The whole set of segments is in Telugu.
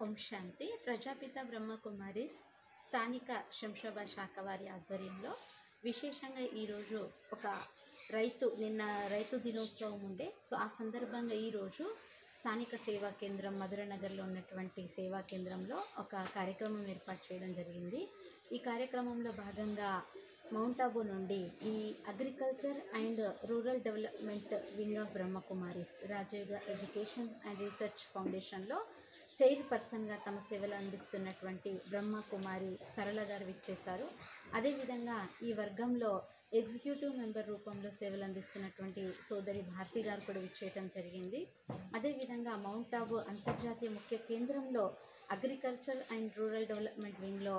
ఓం శాంతి. ప్రజాపిత బ్రహ్మకుమారిస్ స్థానిక శంషాబాద్ శాఖ వారి ఆధ్వర్యంలో విశేషంగా ఈరోజు ఒక నిన్న రైతు దినోత్సవం ఉండే. సో ఆ సందర్భంగా ఈరోజు స్థానిక సేవా కేంద్రం మధురనగర్లో ఉన్నటువంటి సేవా కేంద్రంలో ఒక కార్యక్రమం ఏర్పాటు చేయడం జరిగింది. ఈ కార్యక్రమంలో భాగంగా మౌంట్ ఆబూ నుండి ఈ agriculture and rural development wing of Brahmakumaris Rajyoga education and research ఫౌండేషన్లో చైర్పర్సన్గా తమ సేవలు అందిస్తున్నటువంటి బ్రహ్మకుమారి సరళ గారు విచ్చేశారు. అదేవిధంగా ఈ వర్గంలో ఎగ్జిక్యూటివ్ మెంబర్ రూపంలో సేవలు అందిస్తున్నటువంటి సోదరి భారతి గారు కూడా విచ్చేయటం జరిగింది. అదేవిధంగా మౌంట్ ఆబూ అంతర్జాతీయ ముఖ్య కేంద్రంలో అగ్రికల్చర్ అండ్ రూరల్ డెవలప్మెంట్ వింగ్లో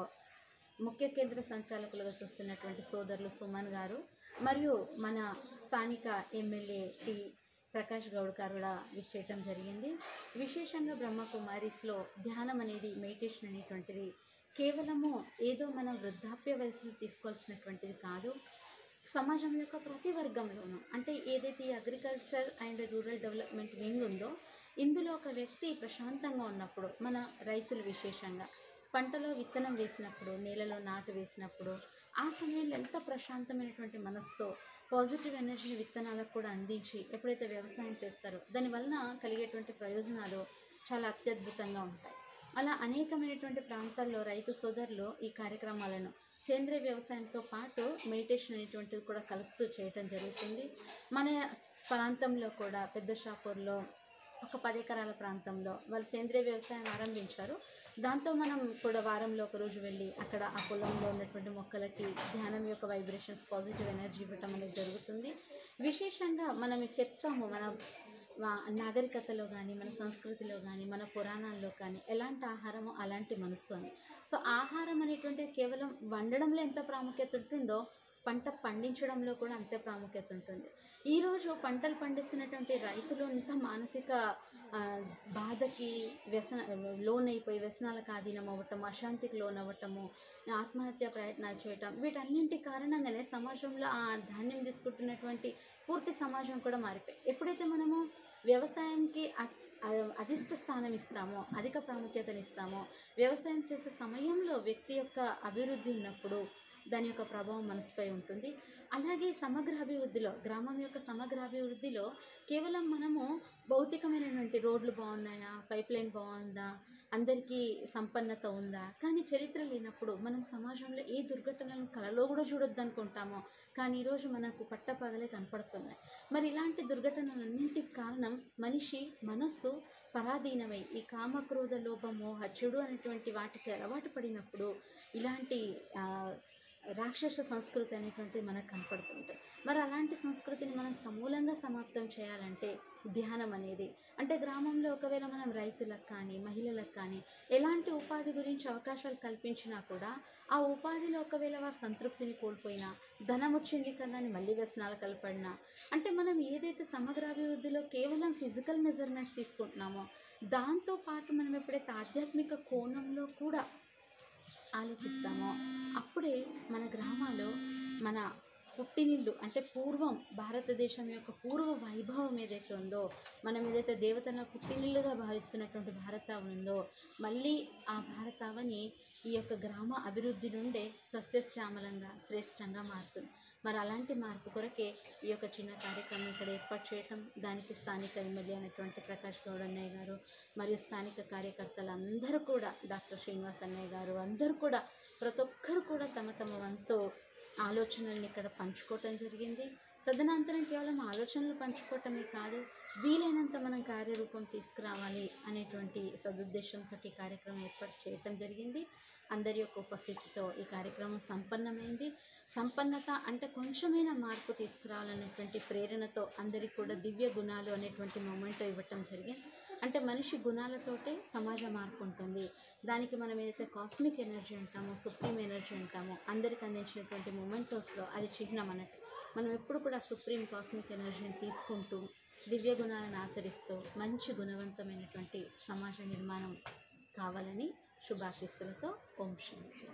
ముఖ్య కేంద్ర సంచాలకులుగా చూస్తున్నటువంటి సోదరులు సుమన్ గారు మరియు మన స్థానిక ఎమ్మెల్యే టి ప్రకాష్ గౌడ్ గారు కూడా విచ్చేయటం జరిగింది. విశేషంగా బ్రహ్మకుమారిస్లో ధ్యానం అనేది, మెడిటేషన్ అనేటువంటిది కేవలము ఏదో మనం వృద్ధాప్య వయసులో తీసుకోవాల్సినటువంటిది కాదు. సమాజం యొక్క ప్రతి వర్గంలోనూ, అంటే ఏదైతే ఈ agriculture and rural development wing ఉందో ఇందులో ఒక వ్యక్తి ప్రశాంతంగా ఉన్నప్పుడు, మన రైతులు విశేషంగా పంటలో విత్తనం వేసినప్పుడు, నేలలో నాటు వేసినప్పుడు ఆ సమయంలో ఎంత ప్రశాంతమైనటువంటి మనసుతో పాజిటివ్ ఎనర్జీని విత్తనాలకు కూడా అందించి ఎప్పుడైతే వ్యవసాయం చేస్తారో దానివలన కలిగేటువంటి ప్రయోజనాలు చాలా అత్యద్భుతంగా ఉంటాయి. అలా అనేకమైనటువంటి ప్రాంతాల్లో రైతు సోదరులు ఈ కార్యక్రమాలను సేంద్రీయ వ్యవసాయంతో పాటు మెడిటేషన్ అనేటువంటిది కూడా కలుపుతూ చేయటం జరుగుతుంది. మన ప్రాంతంలో కూడా పెద్ద షాపూర్లో ఒక 10 ఎకరాల ప్రాంతంలో వాళ్ళు సేంద్రీయ వ్యవసాయం ఆరంభించారు. దాంతో మనం కూడా వారంలో ఒక రోజు వెళ్ళి అక్కడ ఆ పొలంలో ఉన్నటువంటి మొక్కలకి ధ్యానం యొక్క వైబ్రేషన్స్, పాజిటివ్ ఎనర్జీ ఇవ్వటం అనేది జరుగుతుంది. విశేషంగా మనం చెప్తాము మన నాగరికతలో కానీ, మన సంస్కృతిలో కానీ, మన పురాణాల్లో కానీ ఎలాంటి ఆహారమో అలాంటి మనస్సు అని. సో ఆహారం అనేటువంటిది కేవలం వండడంలో ఎంత ప్రాముఖ్యత ఉంటుందో పంట పండించడంలో కూడా అంతే ప్రాముఖ్యత ఉంటుంది. ఈరోజు పంటలు పండిస్తున్నటువంటి రైతులు అంత మానసిక బాధకి లోనైపోయి వ్యసనాలకు ఆధీనం అవ్వటం, అశాంతికి లోనవ్వటము, ఆత్మహత్య ప్రయత్నాలు చేయటం, వీటన్నింటి కారణంగానే సమాజంలో ఆ ధాన్యం తీసుకుంటున్నటువంటి పూర్తి సమాజం కూడా మారిపోయి, ఎప్పుడైతే మనము వ్యవసాయంకి అధిష్ట స్థానం ఇస్తామో, అధిక ప్రాముఖ్యతనిస్తామో, వ్యవసాయం చేసే సమయంలో వ్యక్తి యొక్క అభివృద్ధి ఉన్నప్పుడు దాని యొక్క ప్రభావం మనసుపై ఉంటుంది. అలాగే సమగ్ర అభివృద్ధిలో, గ్రామం యొక్క సమగ్ర అభివృద్ధిలో కేవలం మనము భౌతికమైనటువంటి రోడ్లు బాగున్నాయా, పైప్ లైన్ బాగుందా, అందరికీ సంపన్నత ఉందా, కానీ చరిత్ర లేనప్పుడు మనం సమాజంలో ఏ దుర్ఘటనలను కలలో కూడా చూడొద్దు అనుకుంటామో కానీ ఈరోజు మనకు పట్టపగలే కనపడుతున్నాయి. మరి ఇలాంటి దుర్ఘటనలన్నింటికి కారణం మనిషి మనస్సు పరాధీనమై ఈ కామక్రోధ లోభ మోహ చెడు అనేటువంటి వాటికి అలవాటు పడినప్పుడు ఇలాంటి రాక్షస సంస్కృతి అనేటువంటిది మనకు కనపడుతుంటుంది. మరి అలాంటి సంస్కృతిని మనం సమూలంగా సమాప్తం చేయాలంటే ధ్యానం అనేది, అంటే గ్రామంలో ఒకవేళ మనం రైతులకు కానీ, మహిళలకు కానీ ఎలాంటి ఉపాధి గురించి అవకాశాలు కల్పించినా కూడా ఆ ఉపాధిలో ఒకవేళ వారు సంతృప్తిని కోల్పోయినా, ధనం వచ్చింది కదా అని మళ్ళీ వ్యసనాలు కలపడినా, అంటే మనం ఏదైతే సమగ్రాభివృద్ధిలో కేవలం ఫిజికల్ మెజర్మెంట్స్ తీసుకుంటున్నామో దాంతోపాటు మనం ఎప్పుడైతే ఆధ్యాత్మిక కోణంలో కూడా ఆలోచిస్తామో అప్పుడే మన గ్రామాలు, మన పుట్టినిల్లు, అంటే పూర్వం భారతదేశం యొక్క పూర్వ వైభవం ఏదైతే ఉందో, మనం ఏదైతే దేవతల పుట్టినిల్లుగా భావిస్తున్నటువంటి భారతావని ఉందో మళ్ళీ ఆ భారతావని ఈ యొక్క గ్రామ అభివృద్ధి నుండే సస్యశ్యామలంగా శ్రేష్టంగా మారుతుంది. మరి అలాంటి మార్పు కొరకే ఈ యొక్క చిన్న కార్యక్రమం ఇక్కడ ఏర్పాటు చేయటం, దానికి స్థానిక ఎమ్మెల్యే అయినటువంటి ప్రకాష్ గౌడ్ అన్నయ్య గారు మరియు స్థానిక కార్యకర్తలు అందరూ కూడా, డాక్టర్ శ్రీనివాస్ అన్నయ్య గారు అందరూ కూడా, ప్రతి ఒక్కరు కూడా తమ తమ వంతు ఆలోచనల్ని ఇక్కడ పంచుకోవటం జరిగింది. తదనంతరం కేవలం ఆలోచనలు పంచుకోవటమే కాదు, వీలైనంత మనం కార్యరూపం తీసుకురావాలి అనేటువంటి సదుద్దేశంతో ఈ కార్యక్రమం ఏర్పాటు చేయటం జరిగింది. అందరి యొక్క ఉపస్థితితో ఈ కార్యక్రమం సంపన్నమైంది. సంపన్నత అంటే కొంచెమైనా మార్పు తీసుకురావాలనేటువంటి ప్రేరణతో అందరికీ కూడా దివ్య గుణాలు అనేటువంటి మొమెంటో ఇవ్వటం జరిగింది. అంటే మనిషి గుణాలతోటే సమాజ మార్పు ఉంటుంది. దానికి మనం ఏదైతే కాస్మిక్ ఎనర్జీ అంటామో, సుప్రీం ఎనర్జీ అంటామో, అందరికి అందించినటువంటి మొమెంటోస్లో అది చిహ్నం అన్నట్టు. మనం ఎప్పుడు కూడా సుప్రీం కాస్మిక్ ఎనర్జీని తీసుకుంటూ దివ్య గుణాలను ఆచరిస్తూ మంచి గుణవంతమైనటువంటి సమాజ నిర్మాణం కావాలని శుభాశీస్సులతో ఓం శాంతి.